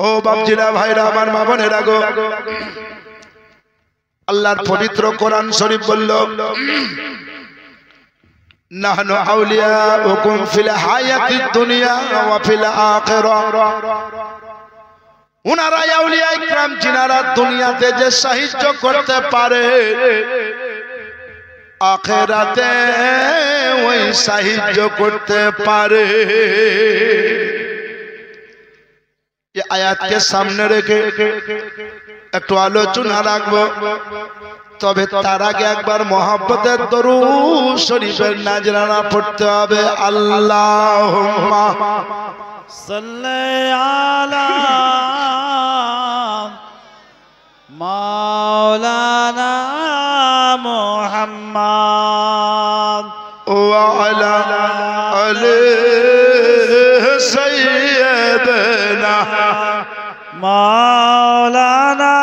ও বাপজিরা ভাইরা আমার মা বোনেরা গো আল্লাহর পবিত্র কোরআন শরীফ বলল নাহনু আউলিয়াউকুম ফিল হায়াতিদ দুনিয়া ওয়া ফিল আখিরাহ উনারা আউলিয়া ইকরাম যিনারা দুনিয়াতে যে সাহায্য করতে পারে আখিরাতে ওই সাহায্য করতে পারে। ये आयात के सामने रेखे একটু আলোচনা রাখবো তবে তার আগে একবার মুহাব্বতের দরুদ শরীফের নাজরানা পড়তে হবে। আল্লাহুম্মা সাল্লি আলা মাওলানা মুহাম্মদ ওয়া আলা আলি সাইয়্যিদিনা মাওলানা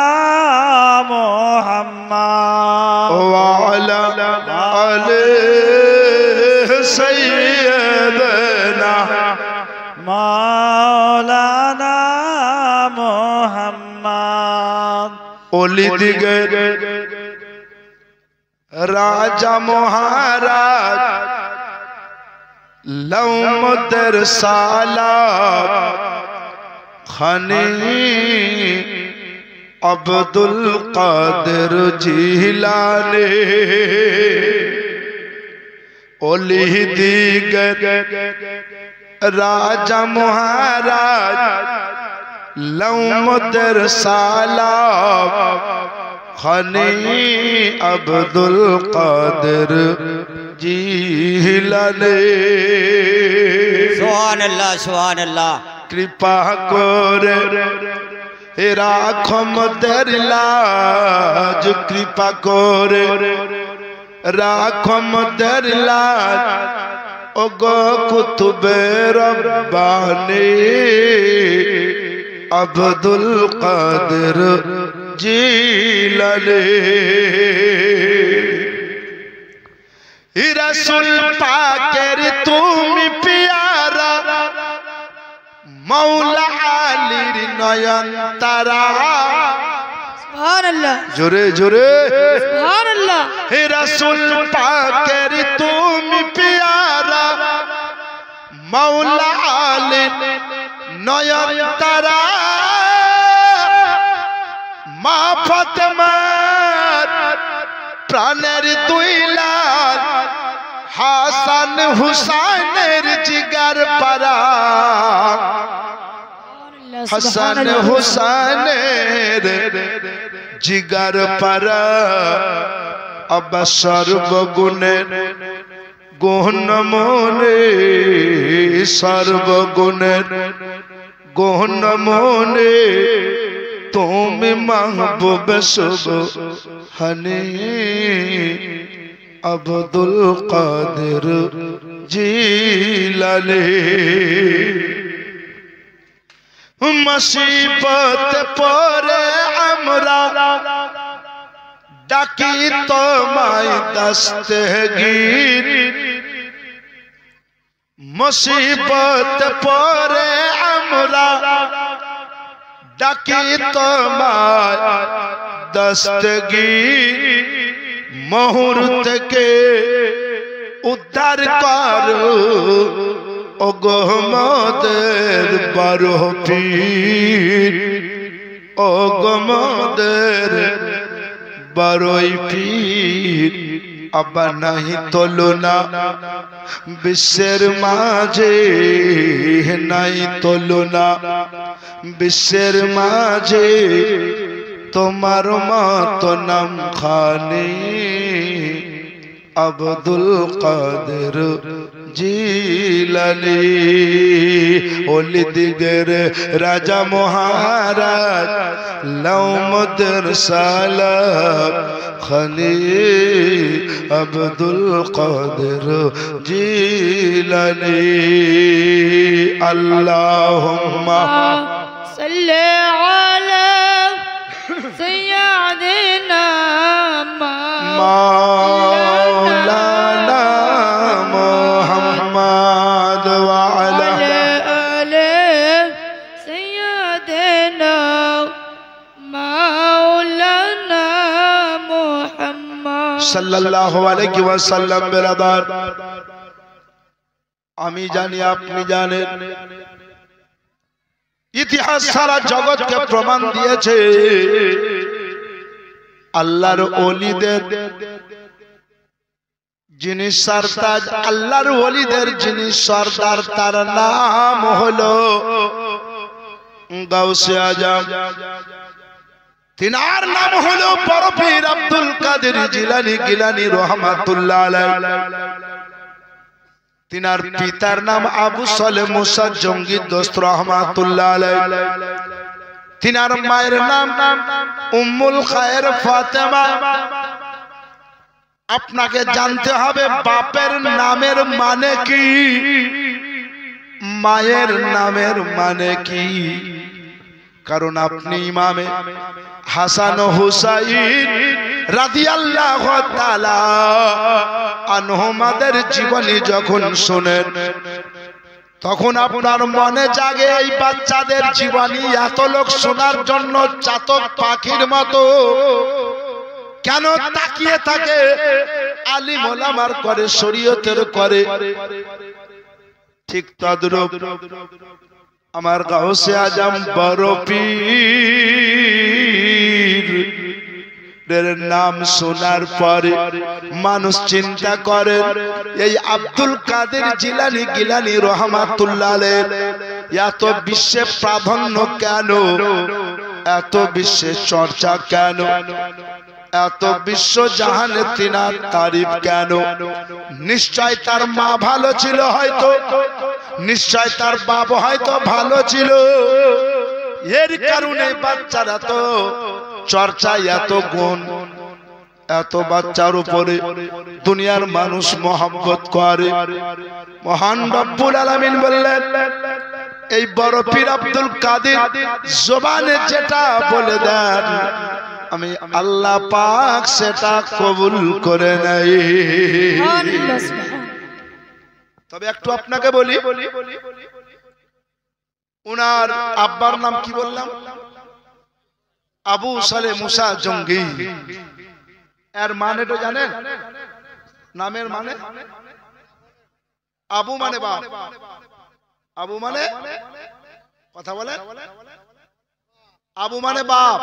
মুহাম্মদ ওয়া আলা আলি সাইয়্যিদিনা মাওলানা মুহাম্মদ। ওলি দিগে রাজা মহারাজ লৌমদের সালাম খানি আব্দুল কাদের জিলানী ওলি দিগর রাজা মহারাজ লৌমদের সালাম খানি আব্দুল কাদের জিলানী সুবহানাল্লাহ সুবহানাল্লাহ। কৃপা করে রাখো মোদের লাজ কৃপা করে রাখো মোদের লাজ ও গো কুতুবে রব্বানী আব্দুল কাদের জিলানী রাসূল পাকের তুমি পিয়ারা মৌলা আলীর নয়ন তারা সুবহানাল্লাহ জোরে জোরে সুবহানাল্লাহ। হে রাসূল পাকের তুমি পিয়ারা মৌলা আলীর নয়ন তারা মা ফাতেমার প্রাণের দুই লাল হাসান হুসাইনের জিগার পারা হাসান হুসাইনের জিগার পারা আবা সর্বগুণের গহন মনে সর্বগুণের গহন মনে তুমি মাহবুব সুবহানী আব্দুল কাদের জিলানী মুসিবত পরে আমরা ডাকি তোমায় দস্তগীর মুসিবত পরে আমরা ডাকি তোমায় দস্তগীর মুহূর্তকে উদ্ধার করো ও গো মোদের বড় পীর ও গো মোদের বড়ই পীর আবা নাহি তুলনা বিশ্বের মাঝে নাই তুলনা বিশ্বের মাঝে তোমার মত নাম খানি আব্দুল কাদের জিলানী ওলি দিগের রাজা মহারাজ লৌমদের সালাম খানি আব্দুল কাদের জিলানী আল্লাহুম্মা সাল্লি আলা সাইয়্যিদিনা মাওলানা মুহাম্মদ ওয়া আলা আলি সাইয়্যিদিনা সাল্লাল্লাহু আলাইহি ওয়াসাল্লাম বেরাদার, আমি জানি আপনি জানেন, ইতিহাস সারা জগৎকে প্রমাণ দিয়েছে আল্লাহর ওলিদের যিনি সরতাজ, আল্লাহর ওলিদের যিনি সরদার, তার নাম হলো গাউসে আজম। তিনার নাম হলো বড় পীর আব্দুল কাদের জিলানী গিলানী রহমাতুল্লাহ আলাইহি। তিনার পিতার নাম আবু সালেহ মুসা জঙ্গি দোস্ত রহমাতুল্লাহ আলাইহি। তিনার মায়ের নাম উম্মুল খায়ের ফাতেমা। আপনাকে জানতে হবে বাপের নামের মানে কি, মায়ের নামের মানে কি, কারণ আপনি ইমামে হাসান ও হুসাইন রাদিয়াল্লাহু তাআলা আনহুমাদের জীবনী যখন শুনেন, তখন আপনার মনে জাগে এই বাচ্চাদের জীবনী এত লোক শোনার জন্য চাতক পাখির মতো কেন তাকিয়ে থাকে? আলিম ওলামার করে, শরীয়তের করে। ঠিক তদ্রূপ আমার গাউসে আজম বড় পীর এর নাম শোনার পরে মানুষ চিন্তা করে এই আব্দুল কাদের জিলানী গিলানী রহমাতুল্লাহ আলাইহি এত বিশ্বে প্রাধান্য কেন, এত বিশ্বে চর্চা কেন, এত বিশ্ব জাহানে তিনার তারিফ কেন? নিশ্চয় তার মা ভালো ছিল, হয়তো নিশ্চয় তার বাবা হয়তো ভালো ছিল, এর কারণে বাচ্চারা তো চর্চায় এত গুণ, এত বাচ্চার উপরে দুনিয়ার মানুষ মহব্বত করে। মহান রব্বুল আলামিন বললেন এই বড় পীর আব্দুল কাদের জবানে যেটা বলে দেন আমি আল্লাহ পাক সেটা কবুল করে নেই। তবে একটু আপনাকে বলি, উনার আব্বার নাম কি বললাম? আবু সালেহ মুসা জঙ্গি। এর মানে তো জানেন? নামের মানে আবু মানে বাপ, আবু মানে কথা বলে, আবু মানে বাপ,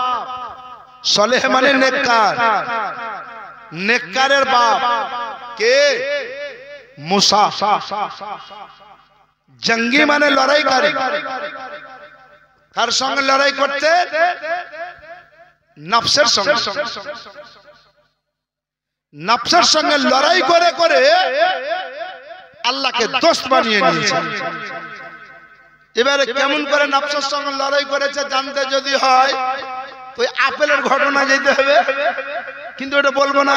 সালেহ মানে নেককার, নেককারের বাপ কে? মুসা। জঙ্গি মানে লড়াইকারী। কার সঙ্গে লড়াই করতে? নফসের সঙ্গে। নফসের সঙ্গে লড়াই করে করে আল্লাহকে দোস্ত বানিয়ে নিয়েছে। এবারে কেমন করে নফসের সঙ্গে লড়াই করেছে জানতে যদি হয় ওই আপেলের ঘটনা যেতে হবে, কিন্তু এটা বলবো না।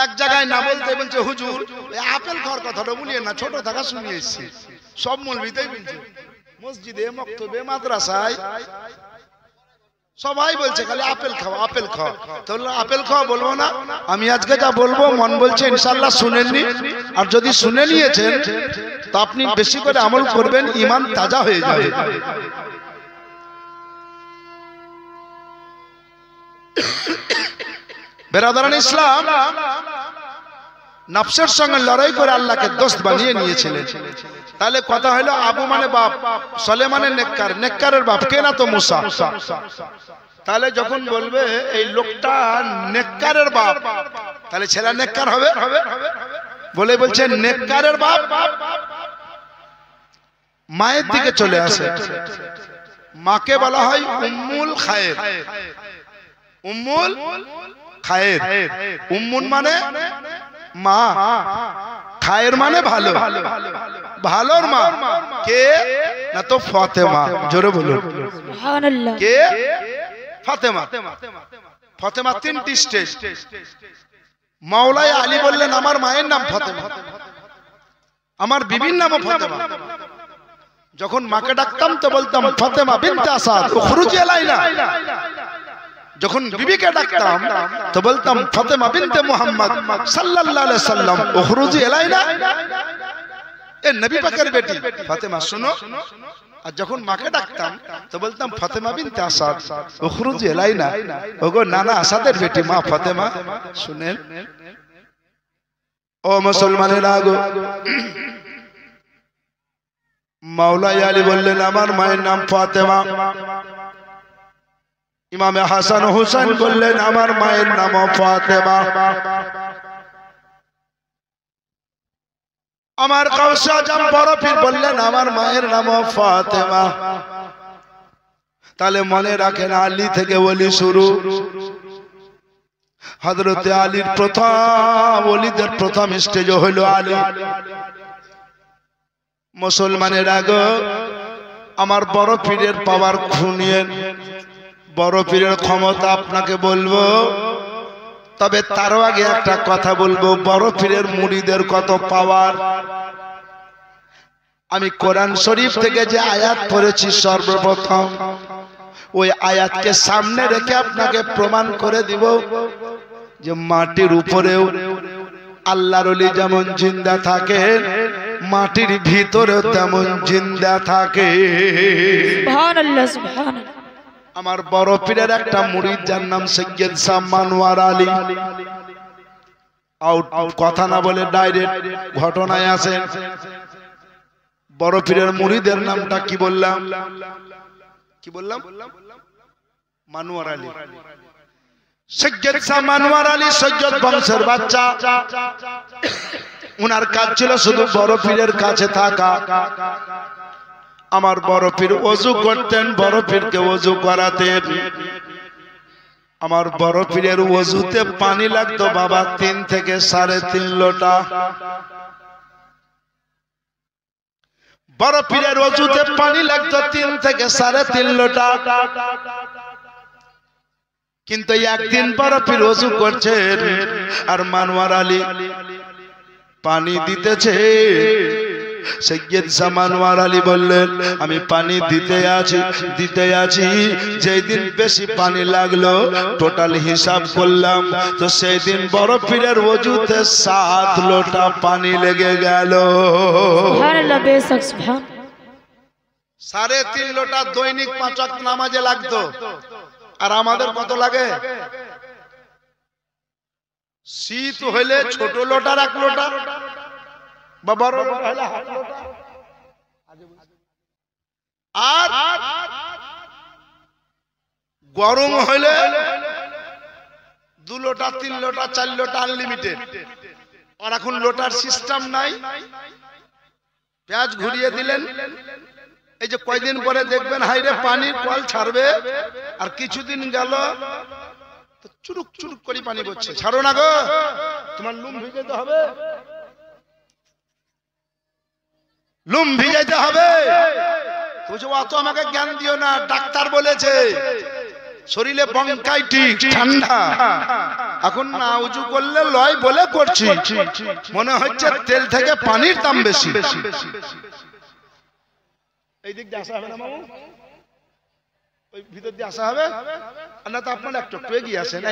এক জায়গায় না বলতে বলছে হুজুর আপেল খাওয়ার কথাটা বলিয়ে না, ছোট থাকা শুনিয়ে এসছি, সব মৌলবীতেই বলছে, মসজিদে মক্তবে মাদ্রাসায় সবাই বলছে খালি আপেল খাও আপেল খাও। তাহলে আপেল খাওয়া বলবো না। আমি আজকে যা বলবো মন বলছে ইনশাআল্লাহ শুনেননি, আর যদি শুনে নিয়েছেন তো আপনি বেশি করে আমল করবেন, ঈমান তাজা হয়ে যাবে। বেরাদারান ইসলাম, নফসের সঙ্গে লড়াই করে আল্লাহকে দোস্ত বানিয়ে নিয়েছিলেন। তাহলে কথা হলো আবু মানে বাপ, সালেহ মানে নেককার, নেককারের বাপ কে? না তো মুসা। তাহলে যখন বলবে এই লোকটা নেককারের বাপ, তাহলে ছেলে নেককার হবে বলে বলছে নেককারের বাপ। মায়ের দিকে চলে আসে, মাকে বলা হয় উম্মুল খায়ের। উম্মুল খায়ের, উম্মুন মানে মা, খায়ের মানে ভালো, ভালোর মা কে? না তো ফাতেমা। জোরে বলুন সুবহানাল্লাহ। কে? ফাতেমা। ফাতেমা তিনটি স্টেজ। মাওলাই আলী বললেন আমার মায়ের নাম ফাতেমা, আমার বিবির নামও ফাতেমা। যখন মাকে ডাকতাম তো বলতাম ফাতেমা বিনতে আসাদ উখরুজি আলাইনা। যখন বিবিকে ডাকতাম তো বলতাম ফাতেমা বিনতে মুহাম্মদ সাল্লাল্লাহু আলাইহি সাল্লাম উখরুজি আলাইনা। এ নবী পাকের বেটি ফাতেমা, শুনো আর যখন মাকে ডাকতাম তো বলতাম ফাতেমা বিনতে আসাদ উখরুজি ইলাইনা, ওগো নানা আসাদের বেটি মা ফাতেমা শুনেন। ও মুসলমানেরা গো, মাওলাই আলী বললেন আমার মায়ের নাম ফাতেমা। ইমামে হাসান হুসাইন বললেন আমার মায়ের নাম ফাতেমা। আমার গাউসে আজম বড় পীর বললেন আমার মায়ের নাম ফাতেমা। তাহলে মনে রাখেন আলী থেকে ওলি শুরু। হযরতে আলীর প্রথম ওলিদের প্রথম স্টেজ হলো আলী। মুসলমানের আগে আমার বড় পীরের পাওয়ার শুনিয়েন, বড় পীরের ক্ষমতা আপনাকে বলবো, তবে তারও আগে একটা কথা বলবো, বড় পীরের মুরিদের কত পাওয়ার। আমি কোরআন শরীফ থেকে যে আয়াত পড়েছি সর্বপ্রথম, ওই আয়াতকে সামনে রেখে আপনাকে প্রমাণ করে দিব যে মাটির উপরেও আল্লাহর ওলি যেমন জিন্দা থাকেন, মাটির ভিতরেও তেমন জিন্দা থাকে। সুবহানাল্লাহ সুবহানাল্লাহ। আমার বড় পীরের একটা মুরিদ যার নাম সৈয়দ শাহ মানওয়ার আলী। কথা না বলে ডাইরেক্ট ঘটনায় আসেন। বড় পীরের মুরিদের নামটা কি বললাম? কি বললাম? মানওয়ার আলী। সৈয়দ শাহ মানওয়ার আলী সৈয়দ বংশের বাচ্চা। উনার কাজ ছিল শুধু বড় পীরের কাছে থাকা। আমার বড় পীর ওযু করতেন, বড় পীরকে ওযু করাতেন। আমার বড় পীরের ওযুতে পানি লাগতো বাবা 3 থেকে 3.5 লোটা। বড় পীরের ওযুতে পানি লাগতো 3 থেকে 3.5 লোটা। কিন্তু একদিন বড় পীর ওযু করছেন আর মানওয়ার আলী পানি দিতেছে। সৈয়দ শাহ মানওয়ার আলী বললেন আমি পানি দিতে আছি। যেই দিন বেশি পানি লাগলো টোটাল হিসাব করলাম তো সেই দিন বড় পীরের ওযুতে 7 লোটা পানি লেগে গেল। সুবহানাল্লাহ বেশক সুবহান। 3.5 লোটা দৈনিক 5 ওয়াক্ত নামাজে লাগতো, আর আমাদের কত লাগে? শীত হইলে ছোট লোটার 1 লোটা বা বড় লোটা হইলে 1/2 লোটা, আর গরম হইলে 2 লোটা 3 লোটা 4 লোটা আনলিমিটেড। আর এখন লোটার সিস্টেম নাই। পেঁয়াজ ঘুরিয়ে দিলেন, এই যে কয়দিন পরে দেখবেন হাইরে পানির কল ছাড়বে, আর কিছুদিন গেল তো চুরুক চুরুক করে পানি পড়ছে। ছাড়ো না গো, তোমার লুম ভিজাইতে হবে, লুম ভিজাইতে হবে। বলছে অত আমাকে জ্ঞান দিও না, ডাক্তার বলেছে শরীরে ব্রঙ্কাইটিস ঠান্ডা। এখন না উজু করলে লয় বলে করছি, মনে হচ্ছে তেল থেকে পানির দাম বেশি। এই দিক দিয়ে আসা হবে না মামু, ওই ভিতর দিয়ে আসা হবে, আর না তো আপনারা একটু এগিয়ে আসেন।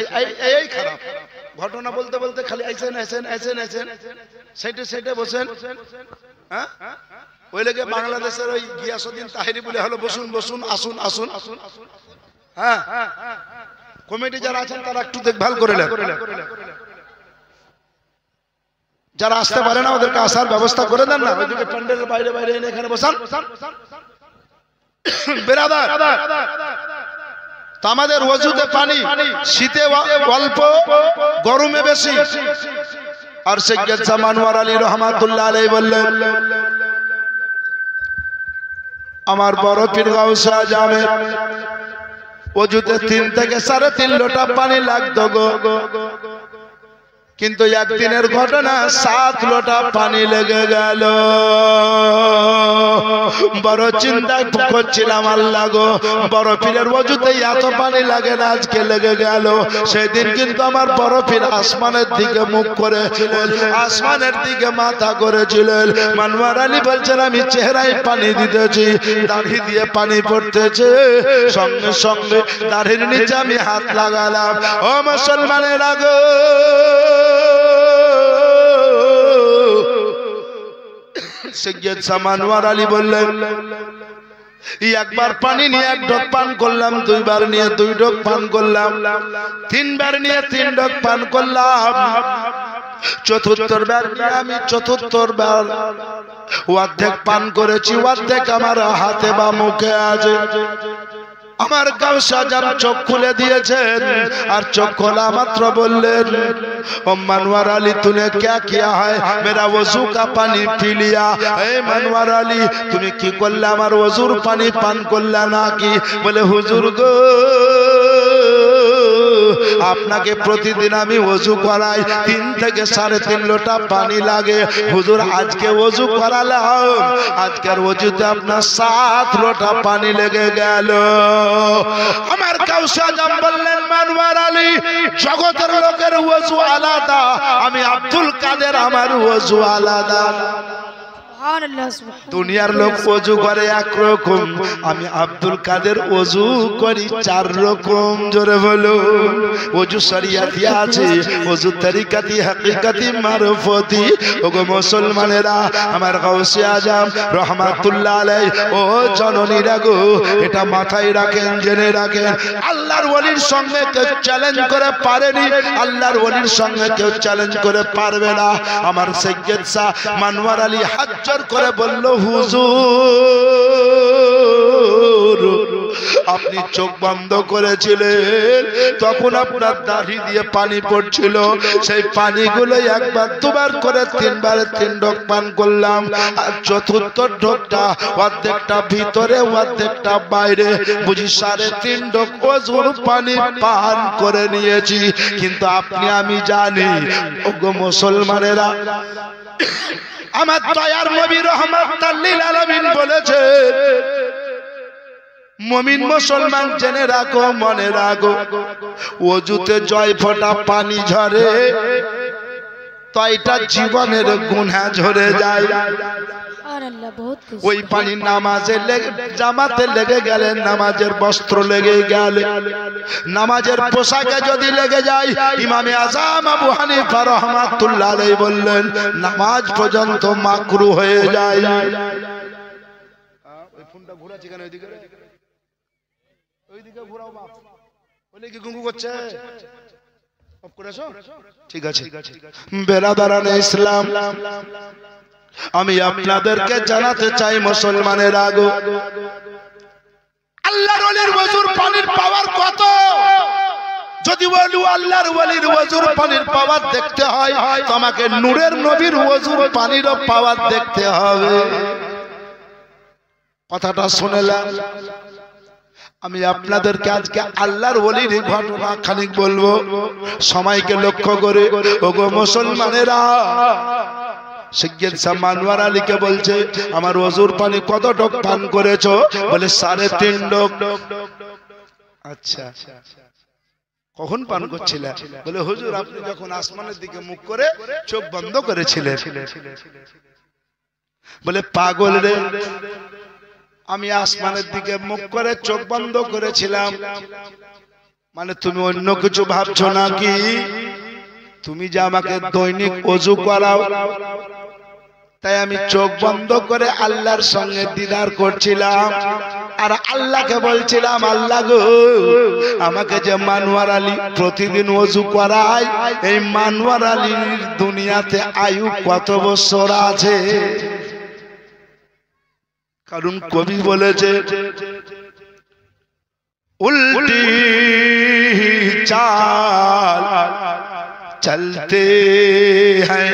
এই খারাপ ঘটনা বলতে বলতে খালি আইসেন সেইটে বসেন। হ্যাঁ, ওই লেগে বাংলাদেশের ওই গিয়াসউদ্দিন তাহেরি বলে হলো বসুন বসুন আসুন। হ্যাঁ, কমিটি যারা আছেন তারা একটু দেখভাল করে নেন। যারা আসতে পারে না ওদেরকে আসার ব্যবস্থা করে দেন না। ওইদিকে প্যান্ডেলের বাইরে এনে এখানে বসান। বেরাদার, তো আমাদের ওযুতে পানি শীতে অল্প, গরমে বেশি। আর সৈয়দ শাহ মানওয়ার আলী রহমাতুল্লাহ আলাইহি বললেন আমার বড় পীর গাউসে আজমের ওযুতে 3 থেকে 3.5 লোটা পানি লাগতো গো, কিন্তু একদিনের ঘটনা 7 লোটা পানি লেগে গেল। বড় চিন্তায় করছিলাম, আল্লাহ গো বড় পীরের ওযুতে এত পানি লাগে না, আজকে লেগে গেল। সেদিন কিন্তু আমার বড় পীর আসমানের দিকে মুখ করে, আসমানের দিকে মাথা করেছিলেন। মানওয়ার আলী বলছেন আমি চেহারায় পানি দিতেছি, দাড়ি দিয়ে পানি পড়তেছে, সঙ্গে সঙ্গে দাড়ির নিচে আমি হাত লাগালাম। ও মুসলমানের আগো, সৈয়দ শাহ মানওয়ার আলী বললেন একবার পানি নিয়ে এক ঢোক পান করলাম, দুইবার নিয়ে দুই ঢোক পান করলাম, তিনবার নিয়ে তিন ঢোক পান করলাম, চতুর্থবার আমি চতুর্থবার অর্ধেক পান করেছি, অর্ধেক আমার হাতে বা মুখে আছে। আমার গাউসে আজম চোখ খুলে দিয়েছেন, আর চোখ খোলা মাত্র বললেন, ও मनवर अली तूने क्या किया है, मेरा वजू का पानी पी लिया। ए मनवर अली তুমি কি করলে, আমার ওযুর পানি পান করলে নাকি? বলে হুজুর গো, আপনাকে প্রতিদিন আমি ওযু করাই, 3 থেকে 3.5 লোটা পানি লাগে। হুজুর আজকে ওযু করালাম, আজকের ওযুতে আপনার 7 লোটা পানি লেগে গেল। আমার গাউসে আজম বললেন, मनवर अली জগতের লোকের ওযু আলাদা, আমি আব্দুল কাদের আমার ওযু আলাদা। দুনিয়ার লোক ওযু করে একরকম, আমি আব্দুল কাদের ওযু করি 4 রকম। জোরে বলো, ওযু শরিয়াতি আছে, ওযু তরিকাতি, হাকিকাতি, মারফতি। ওগো মুসলমানেরা, আমার গাউসে আজম রহমাতুল্লাহ আলাইহি, ও জননীরা গো, এটা মাথায় রাখেন, জেনে রাখেন, আল্লাহর ওলির সঙ্গে কেউ চ্যালেঞ্জ করে পারেনি, আল্লাহর ওলির সঙ্গে কেউ চ্যালেঞ্জ করে পারবে না। আমার সৈয়দ শাহ मनवर अली হাজ করে বলল, হুজুর আপনি চোখ বন্ধ করেছিলেন, তখন আপনার দাড়ি দিয়ে পানি পড়ছিল, সেই পানিগুলো একবার দুবার করে 3 বারে 3 ঢোক পান করলাম, আর চতুর্থ ঢোকটা অর্ধেকটা ভিতরে অর্ধেকটা বাইরে, বুঝি 3.5 ঢোক ওযুর পানি পান করে নিয়েছি। কিন্তু আপনি আমি জানি, ওগো মুসলমানেরা, আমার দয়ার নবী রাহমাতুল লিল আলামিন বলেছেন, মুমিন মুসলমান জেনে রাখো, মনে রাখো, ওযুতে জয় ফোঁটা পানি ঝরে, তয়টা জীবনের গুনাহ ঝরে যায়। ওই পানি নামাজে জামাতে লেগে গেলে, নামাজের বস্ত্র লেগে গেলে, নামাজের পোশাকে যদি লেগে যায়, ইমামে আযম আবু হানিফা রাহমাতুল্লাহ আলাইহি বললেন, নামাজ পর্যন্ত মাকরু হয়ে যায়। ওই ফোনটা ঘোরাচ্ছি কেন? ওইদিকে ঘোরাও বাপ, বলে কি গুঙ্গু করছে? অফ করেছো? ঠিক আছে। বেরাদারানে ইসলাম, আমি আপনাদেরকে জানাতে চাই, মুসলমানের আগো, আল্লাহর ওলির ওযুর পানির পাওয়ার কত? যদি বলি আল্লাহর ওলির ওযুর পানির পাওয়ার দেখতে হয়, তোমাকে নূরের নবীর ওযুর পানিরও পাওয়ার দেখতে হবে। কথাটা শুনলেন? আমি আপনাদেরকে আজকে আল্লাহর ওলির ঘটনা খানিক বলবো, সময়কে লক্ষ্য করে। ওগো মুসলমানেরা, সৈয়দ শাহ मनवर अली কে বলছে, আমার ওযুর পানি কত ঢোক পান করেছো? বলে 3.5 ঢোক। আচ্ছা, কখন পান করছিলেন? বলে হুজুর আপনি যখন আসমানের দিকে মুখ করে চোখ বন্ধ করেছিলেন। বলে পাগল রে, আমি আসমানের দিকে মুখ করে চোখ বন্ধ করেছিলাম মানে তুমি অন্য কিছু ভাবছো নাকি? তুমি যে আমাকে দৈনিক ওযু করাও, তাই আমি চোখ বন্ধ করে আল্লাহর সঙ্গে দিদার করছিলাম, আর আল্লাহকে বলছিলাম, আল্লাহ গো, আমাকে যে मनवर अली প্রতিদিন ওযু করায়, এই मनवर अलीর দুনিয়াতে আয়ু কত বছর আছে? কারণ কবি বলেছে, উল্টি চাল চলতে হ্যায়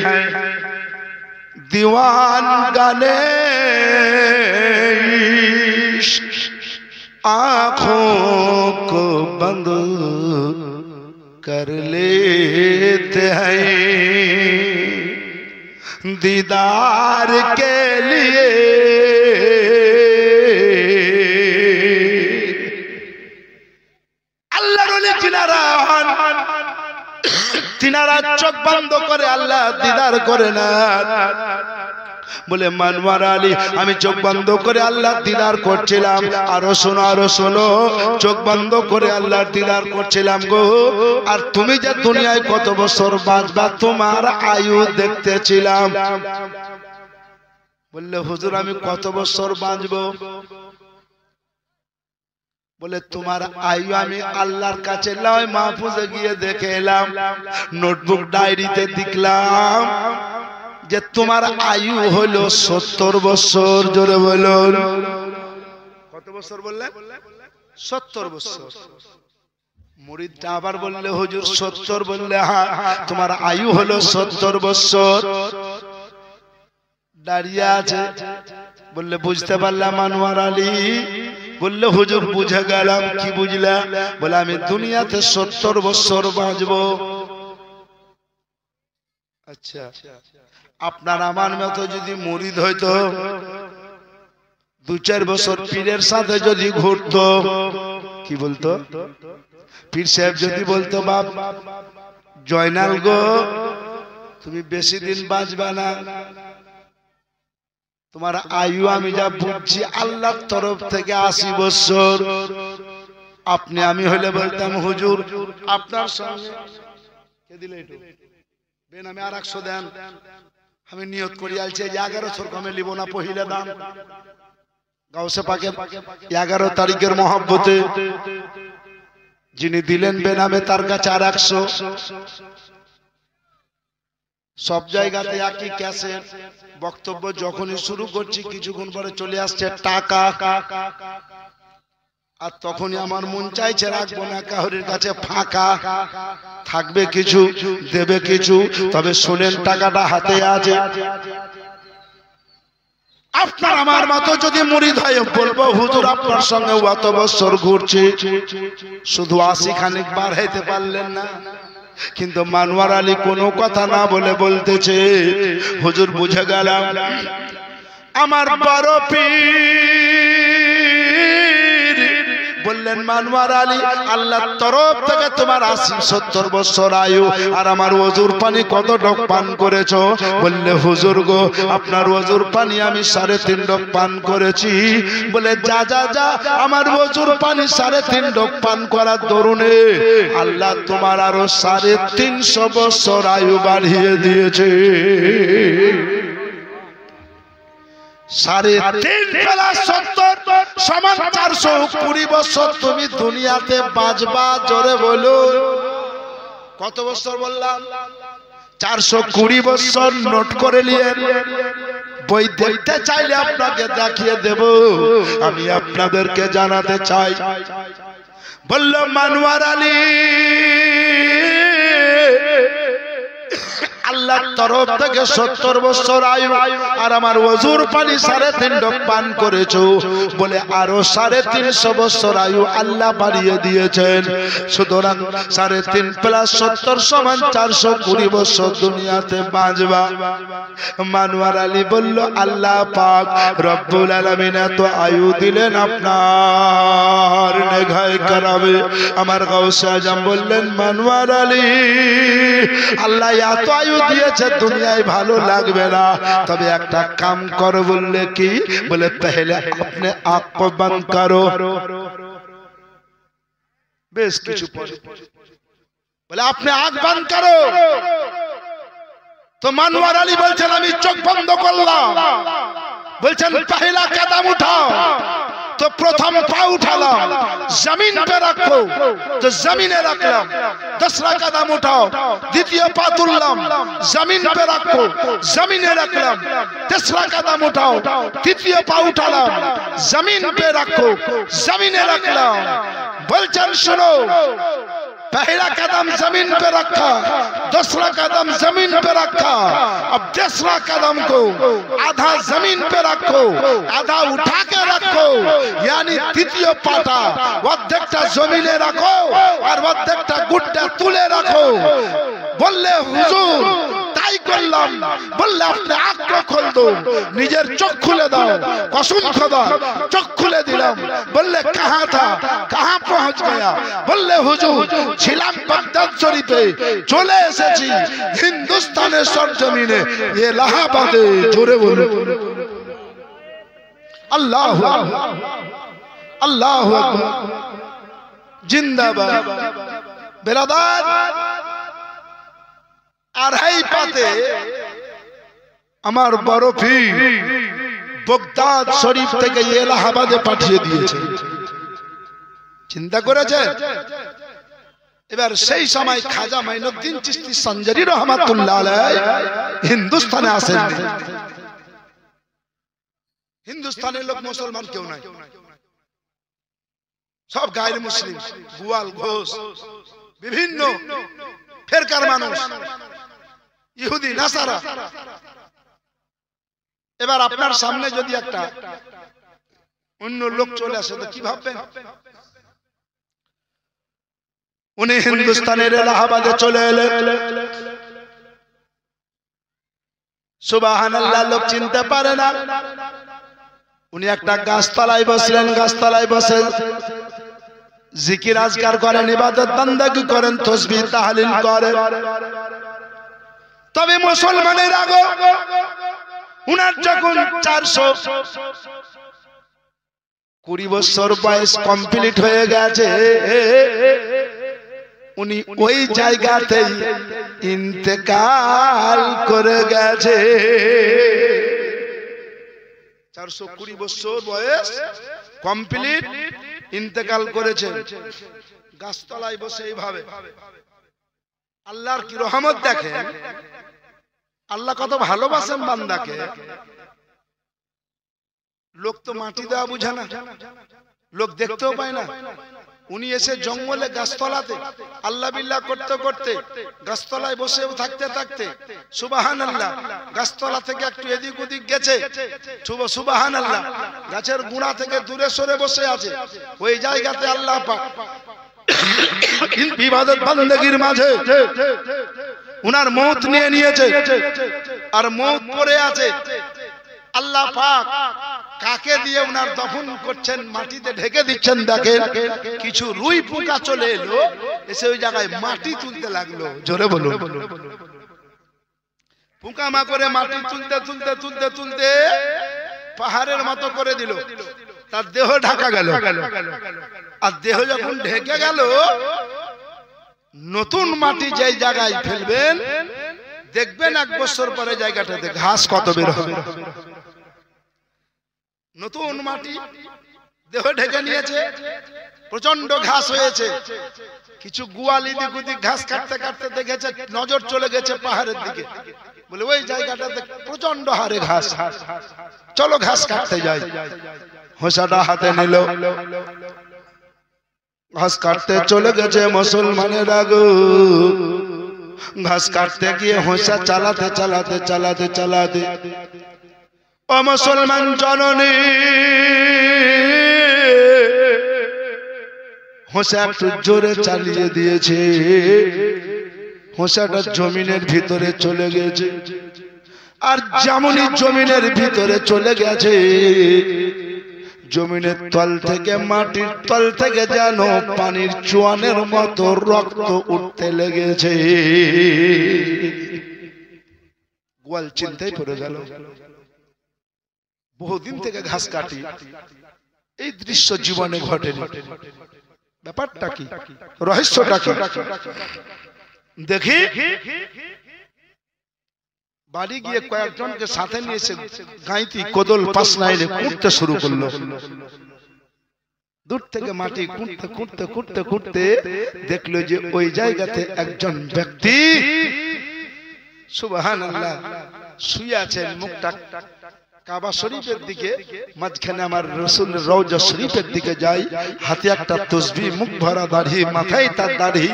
दीवान गाने आँखों को बंद कर लेते हैं दीदार के लिए अल्लाह रोले जिनारा तिनारा चोख बंद करे अल्लाह दीदार करे ना बोले मनवर अली आमी चोख बंद करे अल्लाह दीदार करछिलाम आरो शोनो चोख बंद करे अल्लाह दीदार करछिलाम गो और तुमी जे दुनियाय कत बछर बाँचबा तुम्हार आयु देखतेछिलाम बोलले हुजूर आमी कत बछर बाँचबो বলে তোমার আয়ু আমি আল্লাহর কাছে লয় মাহফুজে গিয়ে দেখে এলাম, নোটবুক ডায়েরিতে দেখলাম যে তোমার আয়ু হলো 70 বছর। জোরে বলুন কত বছর বললেন? 70 বছর। মুরিদটা আবার বললে হুজুর 70, বললে হ্যাঁ তোমার আয়ু হলো 70 বছর। দাঁড়িয়ে আছে, বললে বুঝতে পারলাম আনোয়ার আলী? বললে হুজুর বুঝে গেলাম। কি বুঝলা? বলে আমি দুনিয়াতে 70 বছর বাঁচবো। আচ্ছা, আপনার আমার মতো যদি মুরিদ হইতো, 2-4 বছর পীরের সাথে যদি ঘুরতো, কি বলতো? পীর সাহেব যদি বলতো বাপ জয়নাল গো তুমি বেশি দিন বাঁচবে না, তোমার আয়ু আমি যা বুঝছি আল্লাহর তরফ থেকে 80 বছর। আপনি আমি হইলে বলতাম হুজুর আপনার সঙ্গে কে দিলে এটা বেন আমি আর 100 দেন, আমি নিয়ত করি আলছে 1100 কমে লিব না, পহিলে দান গাউসে পাকের 11 তারিখের মহব্বতে যিনি দিলেন বেনামে তার কাছে আর 100। সব জায়গাতে একই ক্যাসেট বক্তব্য, যখনই শুরু করছি কিছুক্ষণ পরে চলে আসছে টাকা, আর তখনই আমার মন চাইছে রাখবো না কাহরির কাছে, ফাঁকা থাকবে কিছু দেবে কিছু, তবে শোনেন টাকাটা হাতে আছে। আপনার আমার মতো যদি মুরিদ হয় বলবো হুজুর আপনার সঙ্গে অত বছর ঘুরছি, শুধু 80 খানিক বার হইতে পারলেন না। কিন্তু মানোয়ার আলী কোনো কথা না বলে বলতেছে হুজুর বুঝে গেলাম আমার বড় পীর। বললেন মানোয়ার আলী আল্লাহর তরফ থেকে তোমার 80-70 বছর আয়ু, আর আমার ওজুর পানি কত ডক পান করেছো? বললে হুজুর গো আপনার ওজুর পানি আমি 3.5 ডক পান করেছি। বলে যা যা যা আমার ওজুর পানি 3.5 ডক পান করার দরুনে আল্লাহ তোমার আরো 350 বছর আয়ু বাড়িয়ে দিয়েছে। 3.5 সমান 420 বছর তুমি দুনিয়াতে বাঁচবা। জোরে বলুন কত বছর বললাম? 420 বছর। নোট করে নিয়েন, বই দেখতে চাইলে আপনাকে দেখিয়ে দেব। আমি আপনাদেরকে জানাতে চাই, বলল মানোয়ার আলী আল্লাহর তরফ থেকে 70 বছর আয়ু, আর আমার ওজুর পানি 3.5 ডক পান করেছো বলে আরো 350 বছর আয়ু আল্লাহ বাড়িয়ে দিয়েছেন। সুতরাং 3.5 প্লাস 70 সমান 420 বছর দুনিয়াতে বাঁচবা। মানোয়ার আলী বলল আল্লাহ পাক রব্বুল আলামিন এত আয়ু দিলেন আপনার নেঘায় করাবে। আমার গাউসে আজম বললেন মানোয়ার আলী আল্লাহ এত আয়ু দিয়েছে দুনিয়ায় ভালো লাগবে না, তবে একটা কাম করো। বললে কি? বলে পহলে আপনি আঁখ কো বন্ধ করো। বেশ কিছু পরে বলে আপনি আঁখ বন্ধ করো। তো মানোয়ার আলী বলছেন আমি চোখ বন্ধ করলাম। বলছেন পহলা কদম উঠাও। तो प्रथम पा उठालाम, जमीन पे रखो तो जमीने रखलाम। दूसरा कदम उठाओ, द्वितीय पा तुललाम, जमीन पे रखो जमीने रखलाम। तीसरा कदम उठाओ, तृतीय पा उठालाम, जमीन पे रखो जमीने रखलाम। बोलचन सुनो, पहला कदम जमीन पे रखा, दूसरा कदम जमीन पे रखा, अब तीसरा कदम को आधा जमीन पे रखो आधा उठा के रखो, यानी तृतीय पाटा অর্ধেকটা জমিনে রাখো আর অর্ধেকটা গুড্ডা তুলে রাখো। বললে হুজুর তাই করলাম। বললে আপনি আঁখ খুলে দাও, নিজের চোখ খুলে দাও। কসম খোদা চোখ খুলে দিলাম। বললে কাহা থা, কাহা পৌঁছ গয়া? বললে হুজুর ছিলাম বাগদাদ শরীফে, চলে এসেছি হিন্দুস্তানের সরজমিনে এলাহাবাদে। জোরে বলুন আল্লাহু আকবার, আল্লাহু আকবার, জিন্দাবাদ। বেরাদার আড়াই পাতে আমার বড় পীর বাগদাদ শরীফ থেকে এলাহাবাদে পাঠিয়ে দিয়েছে। চিন্তা করেছেন? এবার সেই সময় খাজা মাইনুদ্দিন চিশতি সঞ্জারি রহমাতুল্লাহ আলাইহি হিন্দুস্তানে আসেন। হিন্দুস্তানের লোক মুসলমান কেউ নাই, সব গায়ের মুসলিম, গোয়াল ঘোষ, বিভিন্ন ফেরকার মানুষ, ইহুদি নাসারা। এবার আপনার সামনে যদি একটা অন্য লোক চলে আসে তো কি ভাববেন? উনি হিন্দুস্তানের এলাহাবাদে চলে এলেন। সুবহানাল্লাহ, লোক চিনতে পারে না। উনি একটা গাছতলায় বসলেন, গাছতলায় বসে জিকির আজকার করেন, ইবাদত বান্দাগি করেন, তাসবিহ তাহলিল করেন। তবে মুসলমানের আগে উনার যখন 420 বছর বয়স কমপ্লিট হয়ে গেছে, উনি ওই জায়গাতেই ইন্তেকাল করে গেছে। 420 বছর বয়স কমপ্লিট, ইন্তেকাল করেছে গাছতলায় বসে। এইভাবে আল্লাহর কি রহমত দেখেন, আল্লাহ কত ভালোবাসেন বান্দাকে। লোক তো মাটি দেওয়া বুঝে না, লোক দেখতেও পায় না। উনি এসে জঙ্গলে গাছতলাতে আল্লাহ বিল্লাহ করতে করতে গাছতলায় বসে থাকতে থাকতে সুবহানাল্লাহ, গাছতলা থেকে একটু এদিক ওদিক গেছে, সুবহানাল্লাহ, গাছের গুঁড়া থেকে দূরে সরে বসে আছে। ওই জায়গাতে আল্লাহ পাক ইবাদত বান্দাগির মাঝে উনার মওত নিয়ে নিয়েছে, আর মওত পড়ে আছে। আল্লাহ পাক কাকে দিয়ে উনার দফন করছেন, মাটিতে ঢেকে দিচ্ছেন। দেখেন কিছু রুই পোকা চলে এলো, এসে ওই জায়গায় মাটি তুলতে লাগলো। জোরে বলুন। পোকা মা করে মাটি তুলতে তুলতে তুলতে তুলতে পাহাড়ের মতো করে দিল, তার দেহ ঢাকা গেল। আর দেহ যখন ঢেকে গেল, নতুন মাটি যেই জায়গায় ফেলবেন দেখবেন 1 বছর পরে জায়গাটাতে ঘাস কত বের হবে। নতুন মাটি দেহ ঢেকে নিয়েছে, প্রচন্ড ঘাস হয়েছে। কিছু গোয়াল এদিক ওদিক ঘাস কাটতে কাটতে দেখেছে, নজর চলে গেছে পাহাড়ের দিকে, বলে ওই জায়গাটাতে প্রচন্ড হারে ঘাস, চলো ঘাস কাটতে যাই। হোসাটা হাতে নিল, ঘাস কাটতে চলে গেছে। মুসলমানের আগু ঘাস কাটতে গিয়ে হোসা চালাতে চালাতে চালাতে চালাতে ও মুসলমান জননী, হোসা একটু জোরে চালিয়ে দিয়েছে। হোসাটা জমিনের ভিতরে চলে গেছে, আর যেমনই জমিনের ভিতরে চলে গেছে, জমিনের তল থেকে, মাটির তল থেকে যেন পানির চোয়ানের মতো রক্ত উঠতে লেগেছে। গোয়াল চিন্তায় পড়ে গেল, বহুদিন থেকে ঘাস কাটি, এই দৃশ্য জীবনে ঘটেনি, ব্যাপারটা কি, রহস্যটা কি দেখি। বাড়ি গিয়ে কয়েকজনকে সাথে নিয়ে এসে গাইতি কোদল পাসনাইলে কুঁড়তে শুরু করলো। দূর থেকে মাটি কুঁড়তে কুঁড়তে কুঁড়তে কুঁড়তে দেখলো যে ওই জায়গাতে একজন ব্যক্তি সুবহানাল্লাহ শুয়ে আছেন। মুখটা কাবা শরীফের দিকে, মাঝখানে আমার রাসূলের রওজা শরীফের দিকে যাই, হাতে একটা তাসবিহ, মুখ ভরা দাড়ি, মাথায় তার দাড়ি,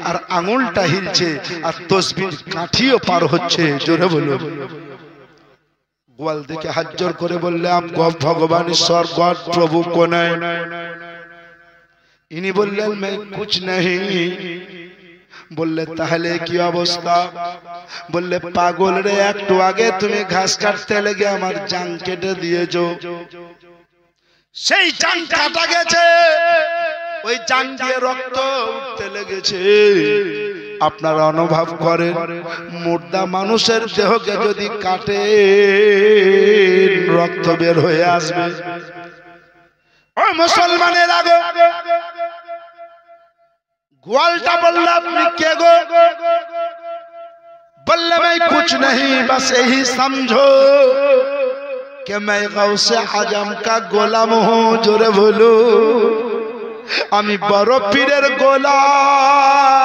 আর আঙুলটা হিলছে, আর তাসবিহর কাঠিও পার হচ্ছে। জোরে বলুন। গোয়াল দেখে হাত জোর করে বললে, আপ ভগবান ঈশ্বর গড প্রভু কোন है? ইনি বললেন, मैं कुछ नहीं। বললে তাহলে কি অবস্থা? বললে, পাগল রে, একটু আগে তুমি ঘাস কাটতে লেগে আমার জান কেটে দিয়েছো। সেই জান কাটা গেছে, ওই জান দিয়ে রক্ত উঠতে লেগেছে। আপনারা অনুভব করেন, মুর্দা মানুষের দেহকে যদি কাটে রক্ত বের হয়ে আসবে। ও মুসলমানের আগে ग्वालटा बोला, अपनी क्या गो? बोले, मैं कुछ नहीं, बस यही समझो कि मैं गौसे आजम का गुलाम हूँ। जोरे बोलो। আমি বড় পীরের গোলাম,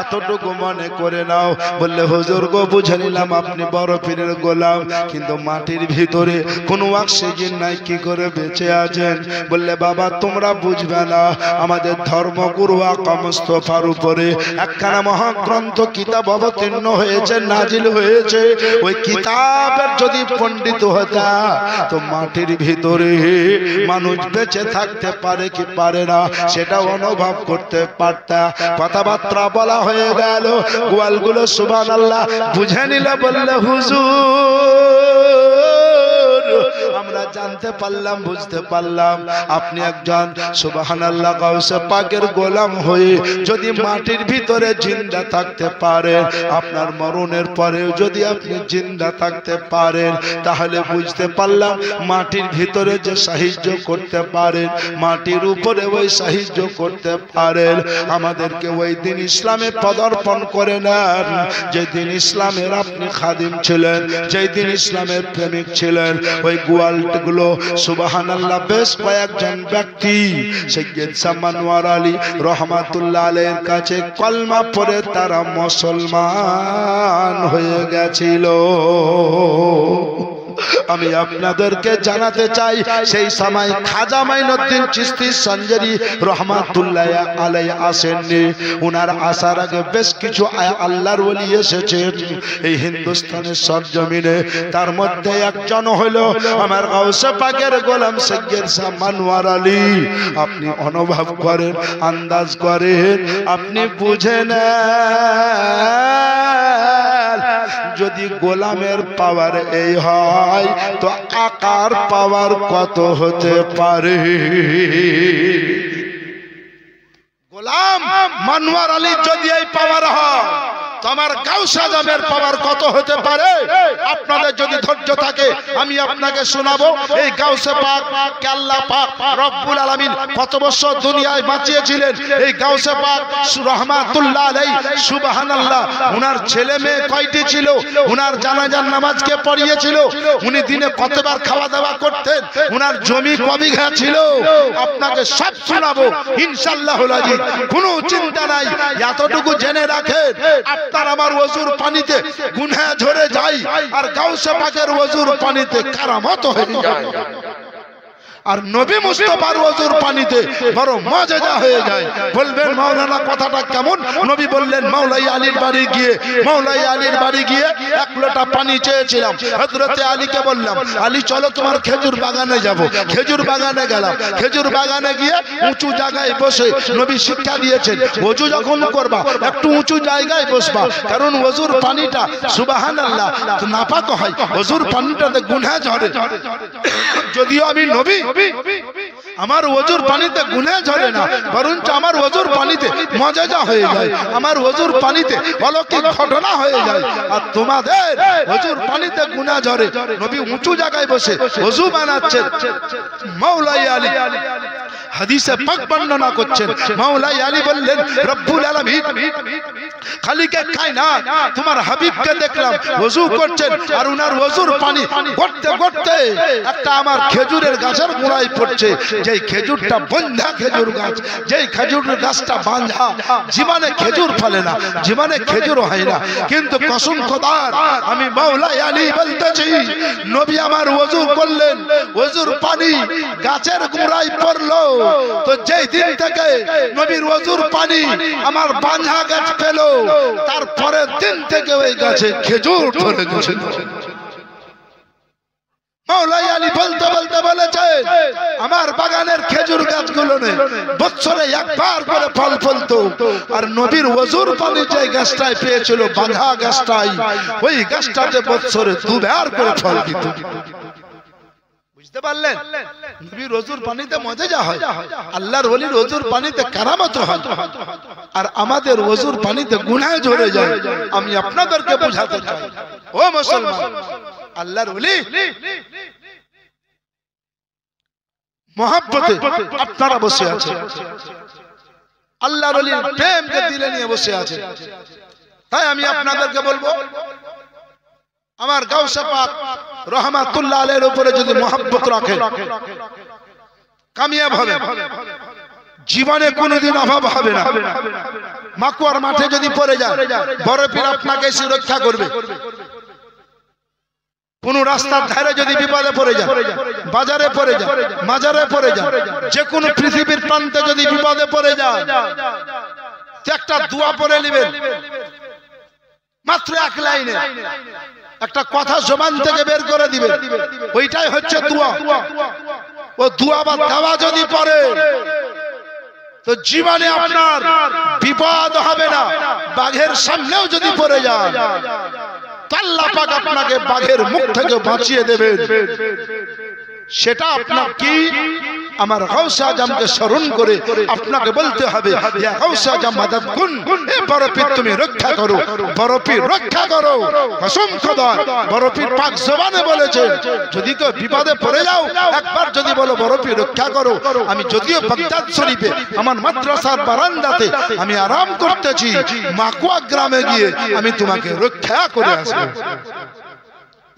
এতটুকু মনে করে নাও। বললে হুজুর গো বুঝে নিলাম আপনি বড় পীরের গোলাম, কিন্তু মাটির ভিতরে কোনো অক্সিজেন নাই, কি করে বেঁচে আছেন? বললে বাবা তোমরা বুঝবে না, আমাদের ধর্মগুরু আকা মুস্তাফার উপরে একখানা মহাগ্রন্থ কিতাব অবতীর্ণ হয়েছে, নাজিল হয়েছে। ওই কিতাবের যদি পণ্ডিত হতা তো মাটির ভিতরে মানুষ বেঁচে থাকতে পারে কি পারে না সেটা অনুভব করতে পারতা। কথাবার্তা বলা হয়ে গেল, গোয়ালগুলো সুবহানাল্লাহ বুঝে নিল। বললে হুজুর আমরা জানতে পারলাম, বুঝতে পারলাম আপনি একজন সুবহানাল্লাহ গাউসে পাকের গোলাম হয়ে যদি মাটির ভিতরে জিন্দা থাকতে পারেন, আপনার মরণের পরেও যদি আপনি জিন্দা থাকতে পারেন, তাহলে বুঝতে পারলাম মাটির ভিতরে যে সাহায্য করতে পারেন, মাটির উপরে ওই সাহায্য করতে পারেন। আমাদেরকে ওই দিন ইসলামে পদার্পণ করে নেন, যেদিন ইসলামের আপনি খাদিম ছিলেন, যেই দিন ইসলামের প্রেমিক ছিলেন। ওই গোয়ালগুলো সুবহানাল্লাহ বেশ কয়েকজন ব্যক্তি সৈয়দ শাহ মনোয়ার আলী রহমাতুল্লাহ আলাইহির কাছে কলমা পড়ে তারা মুসলমান হয়ে গেছিল। আমি আপনাদেরকে জানাতে চাই, সেই সময় খাজা মাইনুদ্দিন চিশতি সঞ্জারি রহমাতুল্লাহ আলাইহি আসেননি। উনার আসার আগে বেশ কিছু আল্লাহর ওলি এসেছেন এই হিন্দুস্তানের সরজমিনে। তার মধ্যে একজন হলো আমার গাউসে পাকের গোলাম সৈয়দ শাহ মনোয়ার আলী। আপনি অনুভব করেন, আন্দাজ করেন, আপনি বুঝেন যদি গোলামের পাওয়ার এই হয় তো আকার পাওয়ার কত হতে পারে। গোলাম মনোয়ার আলী যদি এই পাওয়ার হয় তো আমার গাউসে আজমের পাওয়ার কত হতে পারে। আপনাদের যদি ধৈর্য থাকে আমি আপনাকে শোনাবো এই গাউসে পাক কে আল্লাহ পাক রব্বুল আলামিন কত বছর দুনিয়ায় বাঁচিয়েছিলেন। এই গাউসে পাক রহমাতুল্লাহ আলাইহি সুবহানাল্লাহ উনার ছেলে মেয়ে কয়টি ছিল, উনার জানাজার নামাজ কে পড়িয়েছিল, উনি দিনে কতবার খাওয়া দাওয়া করতেন, উনার জমি ক বিঘা ছিল, আপনাকে সব শোনাবো ইনশাআল্লাহুল আজিজ। কোনো চিন্তা নাই, এতটুকু জেনে রাখেন আপনার আমার ওযুর পানিতে গুনাহ ঝরে যায় আর গাউসে পাকের ওযুর পানিতে কারামত হয়ে যায়। আর নবী মুস্তাফার ওযুর পানিতে বড় মজা হয়ে যায়। বলবেন মাওলানা কথাটা কেমন? নবী বললেন মাওলাই আলীর বাড়ি গিয়ে, মাওলাই আলীর বাড়ি গিয়ে এক লোটা পানি চেয়েছিলাম। হযরতে আলীকে বললাম আলী চলো তোমার খেজুর বাগানে যাব। খেজুর বাগানে গেলাম। খেজুর বাগানে গিয়ে উঁচু জায়গায় বসে নবী শিক্ষা দিয়েছেন ওযু যখন করবা একটু উঁচু জায়গায় বসবা, কারণ ওযুর পানিটা সুবহানাল্লাহ নাপাক হয়, ওযুর পানিটাতে গুনাহ ঝরে। যদিও আমি নবী, আমার ওযুর পানিতে গুনাহ ঝরে না, বরঞ্চ আমার ওযুর পানিতে মুআজিজা হয়ে যায়, আমার ওযুর পানিতে অলৌকিক ঘটনা হয়ে যায়। আর তোমাদের ওযুর পানিতে গুনাহ ঝরে। নবী উঁচু জায়গায় বসে ওযু বানাচ্ছেন। মাওলাই আলী হাদিসে পাক বর্ণনা করছেন, মাওলাই আলী বললেন রব্বুল আলামিন খালিকে কায়নাত তোমার হাবিবকে দেখলাম ওযু করছেন আর উনার ওযুর পানি গড়তে গড়তে একটা আমার খেজুরের গাছের গোড়ায় পড়ছে। যেই খেজুরটা বন্ধা খেজুর গাছ, যেই খেজুরের গাছটা বাঁধা, জীবনে খেজুর ফলে না, জীবনে খেজুর হয় না, কিন্তু কসম খোদার আমি মাওলাই আলী বলতেছি নবী আমার ওযু করলেন, ওযুর পানি গাছের গোড়ায় পড়লো। তো যেই দিন থেকে নবীর ওযুর পানি আমার বাঁধা গাছ পেল, তারপরের দিন থেকে ওই গাছে খেজুর ধরে গেছে। মাওলাই আলী বলতে বলতে বলেছেন আমার বাগানের খেজুর গাছগুলো নেই বছরে একবার করে ফল ফলতো, আর নবীর ওযুর পানি যে গাছটায় পেয়েছিল বাঁধা গাছটাই, ওই গাছটাতে বছরে দুবার করে ফল দিত। বুঝতে পারলেন? নবীর ওযুর পানিতে মুআজিজা হয়, আল্লাহর ওলির ওযুর পানিতে কারামত হয়, আর আমাদের ওযুর পানিতে গুনাহ ঝরে যায়। আমি আপনাদেরকে বোঝাতে চাই ও মুসলমান, আল্লাহর ওলি মহব্বতে আপনারা বসে আছেন, আল্লাহর ওলির প্রেমকে দিলে নিয়ে বসে আছেন। তাই আমি আপনাদেরকে বলবো আমার গাউসে পাক রহমাতুল্লাহ আলাইহির উপরে যদি মহব্বত রাখেন কামিয়াব হবে। জীবনে কোনোদিন অভাব হবে না। মাকুয়ার মাঠে যদি পড়ে যান, বড় পীর আপনাকে সুরক্ষা করবে। কোন রাস্তার ধারে যদি বিপদে পড়ে যান, বাজারে পড়ে যান, মাজারে পড়ে যান, যে কোনো পৃথিবীর প্রান্তে যদি বিপদে পড়ে যান, একটা দোয়া পড়ে নেবেন, মাত্র এক লাইনে একটা কথা জবান থেকে বের করে দিবেন, ওইটাই হচ্ছে দোয়া। ও দোয়া বা দাওয়া যদি পড়ে তো জীবনে আপনার বিপদ হবে না। বাঘের সামনেও যদি পড়ে যান, আল্লাহ পাক আপনাকে বাঘের মুখ থেকে বাঁচিয়ে দেবেন। সেটা আপনার কি? আমার গাউসে আজমকে স্মরণ করে আপনাকে বলতে হবে, ইয়া গাউসে আজম মাদদ কুন, হে বড় পীর তুমি রক্ষা করো, বড় পীর রক্ষা করো। কসম খোদা, বড় পীর পাক জবানে বলেছেন, যদি কেউ বিপদে পড়ে যাও, একবার যদি বলো বড় পীর রক্ষা করো, আমি যদিও বাগদাদ শরীফে আমার মাদ্রাসার বারান্দাতে আমি আরাম করতেছি, মাকুয়া গ্রামে গিয়ে আমি তোমাকে রক্ষা করে আসবো।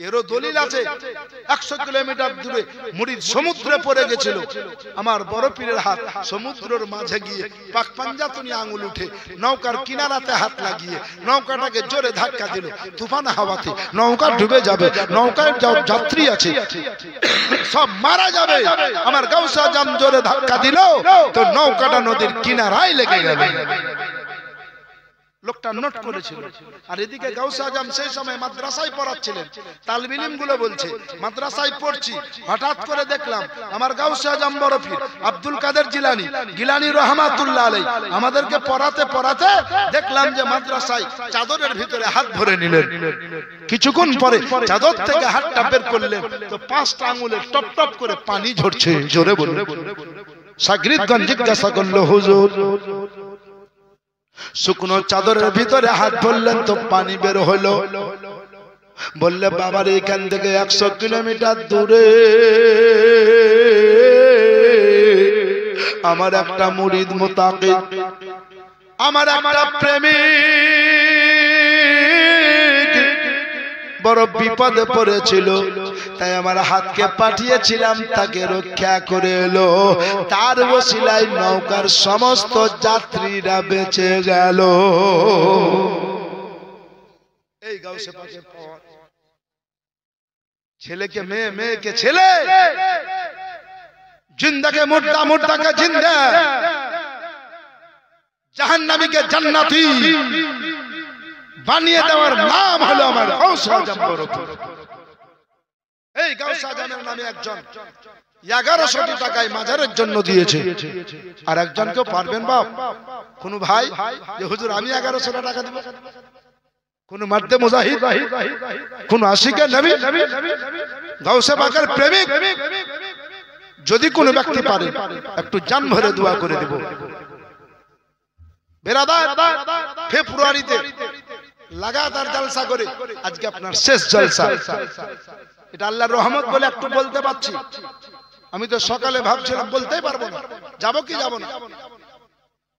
এরও দলিল আছে। 100 কিলোমিটার দূরে মুরিদ সমুদ্রে পড়ে গেছিল, আমার বড় পীরের হাত সমুদ্রের মাঝে গিয়ে পাক পাঞ্জাতনি আঙুল উঠে নৌকার কিনারাতে হাত লাগিয়ে নৌকাটাকে জোরে ধাক্কা দিল। তুফান হাওয়াতে নৌকা ডুবে যাবে, নৌকায় যাত্রী আছে, সব মারা যাবে। আমার গাউসে আজম জোরে ধাক্কা দিল তো নৌকাটা নদীর কিনারায় লেগে গেল। লোকটা নোট করেছিল। আর এদিকে গাউসে আজম সেই সময় মাদ্রাসায় পড়াচ্ছিলেন। তালিব ইলম গুলো বলছে মাদ্রাসায় পড়ছি, হঠাৎ করে দেখলাম আমার গাউসে আজম বড় পীর আব্দুল কাদের জিলানী গিলানী রহমাতুল্লাহ আলাইহি আমাদেরকে পড়াতে পড়াতে দেখলাম যে মাদ্রাসায় চাদরের ভিতরে হাত ভরে নিলেন। কিছুক্ষণ পরে চাদর থেকে হাতটা বের করলেন তো 5টা আঙ্গুলে টপ টপ করে পানি ঝরছে। জোরে বলুন। শাগরিদগণ জিজ্ঞাসা করলো, হুজুর শুকনো চাদরের ভিতরে হাত ভরলেন তো পানি বের হলো? বললে বাবার এখান থেকে 100 কিলোমিটার দূরে আমার একটা মুরিদ মুতাকিদ, আমার একটা প্রেমিক বড় বিপদে পড়েছিল, তাই আমার হাতকে পাঠিয়েছিলাম তাকে রক্ষা করে এলো। তার ওসিলায় নৌকার সমস্ত যাত্রীরা বেঁচে গেল। এই গাউসে পাকের পথ, ছেলেকে মেয়ে, মেয়েকে ছেলে, জিন্দাকে মুর্দা, মুর্দাকে জিন্দা, জাহান্নামীকে জান্নাতি বানিয়ে দেওয়ার নাম হলো আমার গাউসে আজম বড় পীর। এই গাউসে আজমের নামে একজন 1100 টাকায় মাজারের জন্য দিয়েছে। আর একজন কেউ পারবেন বাপ কোন ভাই যে হুজুর আমি 1100 টাকা দেব? কোন মার্দে মুজাহিদ, কোন আশিকে নবী, গাউসে পাকের প্রেমিক যদি কোন ব্যক্তি পারে একটু জান ভরে দোয়া করে দেব। বেরাদার, ফেব্রুয়ারিতে লাগাতার জলসা করে আজকে আপনার শেষ জলসা। এটা আল্লাহর রহমত বলে একটু বলতে পারছি। আমি তো সকালে ভাবছিলাম বলতেই পারবো না, যাবো কি যাবো না,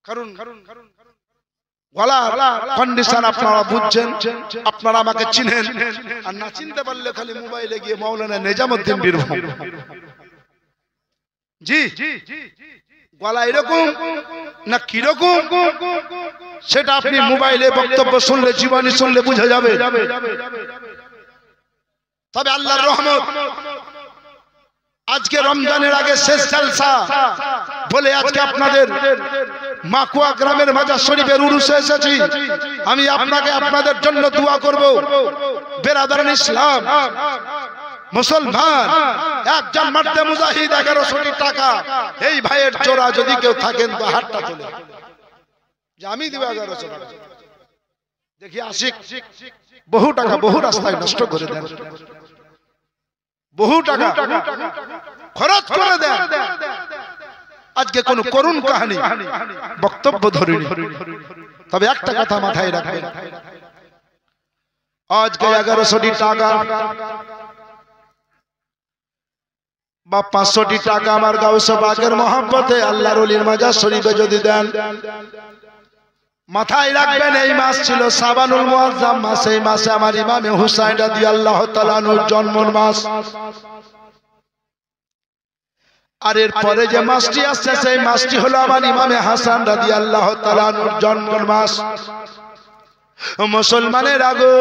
কারণ গলার কন্ডিশন আপনারা বুঝছেন, আপনারা আমাকে চিনেন। আর না চিনতে পারলে খালি মোবাইলে গিয়ে মাওলানা নিজামউদ্দিন বীরভূম, জি গলা এরকম না কিরকম সেটা আপনি মোবাইলে বক্তব্য শুনলে, জীবনী শুনলে বুঝা যাবে। তবে আল্লাহর রহমত, আজকে রমজানের আগে শেষ জলসা বলে আজকে আপনাদের মাকুয়া গ্রামের মাজার শরীফের উরুসে এসেছি। আমি আপনাকে আপনাদের জন্য দোয়া করব। বেরাদারান ইসলাম, মুসলমান, একজন মার্দে মুজাহিদ 1100 টাকা, এই ভাইয়ের জোড়া যদি কেউ থাকেন তো হাতটা তোলে যে আমি দিব 1100 টাকা। দেখি আশিক বহু টাকা বহু রাস্তায় নষ্ট করে দেন, বহু টাকা খরচ করে দেন। আজকে কোন করুণ কাহিনী বক্তব্য ধরিনি, তবে একটা কথা মাথায় রাখবেন, আজকে 1100 টাকা বা 500 টাকা আমার গাউসে পাকের মহব্বতে আল্লাহর ওলির মাজার শরীফে যদি দেন, মাথায় রাখবেন এই মাস ছিল শাবানুল মুআজ্জাম মাস। এই মাসে আমার ইমামে হুসাইন রাদিয়াল্লাহু তাআলা আনহুর জন্মের মাস। আর এর পরে যে মাসটি আসছে সেই মাসটি হলো আমার ইমামে হাসান রাদিয়াল্লাহু তাআলা আনহুর জন্মের মাস। মুসলমানের আগো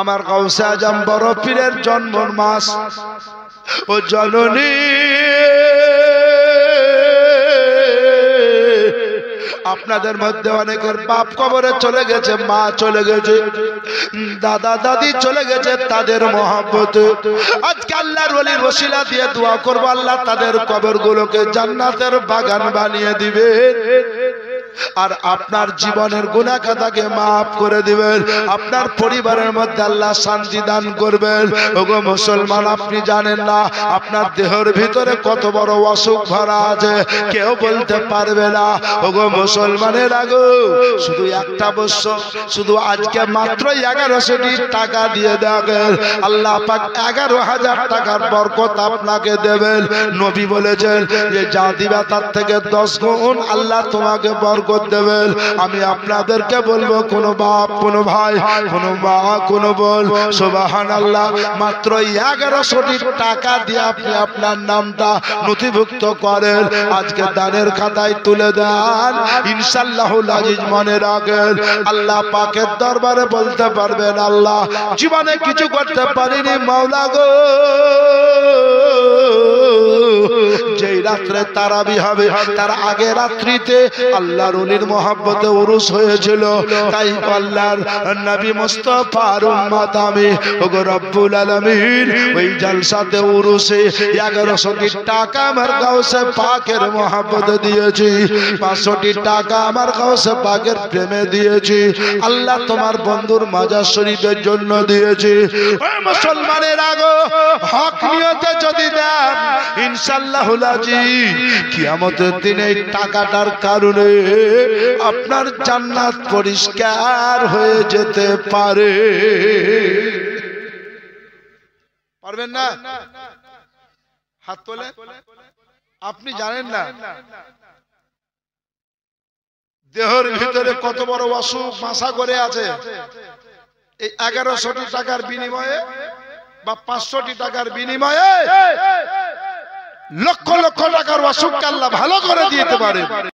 আমার গাউসে আজম বড় পীরের জন্মের মাস। ও জননী আপনাদের মধ্যে অনেকের বাপ কবরে চলে গেছে, মা চলে গেছে, দাদা দাদি চলে গেছে, তাদের মহব্বত আজকে আল্লাহর ওলির ওসিলা দিয়ে দোয়া করব আল্লাহ তাদের কবরগুলোকে জান্নাতের বাগান বানিয়ে দিবে আর আপনার জীবনের গুনাহ খাতাকে maaf করে দিবেন। আপনার পরিবারের মধ্যে আল্লাহ শান্তি দান করবেন। ওগো মুসলমান, আপনি জানেন না আপনার দেহের ভিতরে কত বড় অসুখ ভরা আছে, কেউ বলতে পারবে না। ওগো মুসলমানের আগো শুধু একটা বছর, শুধু আজকে মাত্র 1100টি টাকা দিয়ে দেখেন, আল্লাহ পাক 11,000 টাকার বরকত আপনাকে দেবেন। নবী বলেছেন যে যা দিবা তার থেকে 10 গুণ আল্লাহ তোমাকে বরকত দেবেন। আমি আপনাদেরকে বলবো, কোন বাপ, কোন ভাই, কোন মা, কোন বোন, সুবহানাল্লাহ, মাত্র 1100টি টাকা দিয়ে আপনি আপনার নামটা নথিভুক্ত করেন, আজকে দানের খাতায় তুলে দেন, ইনশাআল্লাহুল আজিজ। মনে রাখেন, আল্লাহ পাকের দরবারে বলতে পারবেন, আল্লাহ জীবনে কিছু করতে পারিনি মাওলা গো, যেই রাত্রে তারাবি হবে তার আগে রাত্রিতে আল্লাহর ওলির মহব্বতে উরুস হয়েছিল, তাই আল্লাহর নবী মুস্তাফার উম্মত আমি ওগো রব্বুল আলামিন ওই জলসাতে উরুসে 1100টি টাকা আমার গাউসে পাকের মহব্বতে দিয়েছি, 500টি টাকা আমার গাউসে পাকের প্রেমে দিয়েছি, আল্লাহ তোমার বন্ধুর মাজার শরীফের জন্য দিয়েছি। ওই মুসলমানের আগো হক নিয়তে যদি দেন, ইনশাআল্লাহুল আজিজ কিয়ামতের দিনে এই টাকাটার কারণে আপনার জান্নাত পরিষ্কার হয়ে যেতে পারে। পারবেন না? হাত তোলেন। আপনি জানেন না দেহের ভিতরে কত বড় অসুখ বাসা করে আছে। এই 1100টি টাকার বিনিময়ে বা 500টি টাকার বিনিময়ে লক্ষ লক্ষ টাকার অসুখকে আল্লাহ ভালো করে দিতে পারে।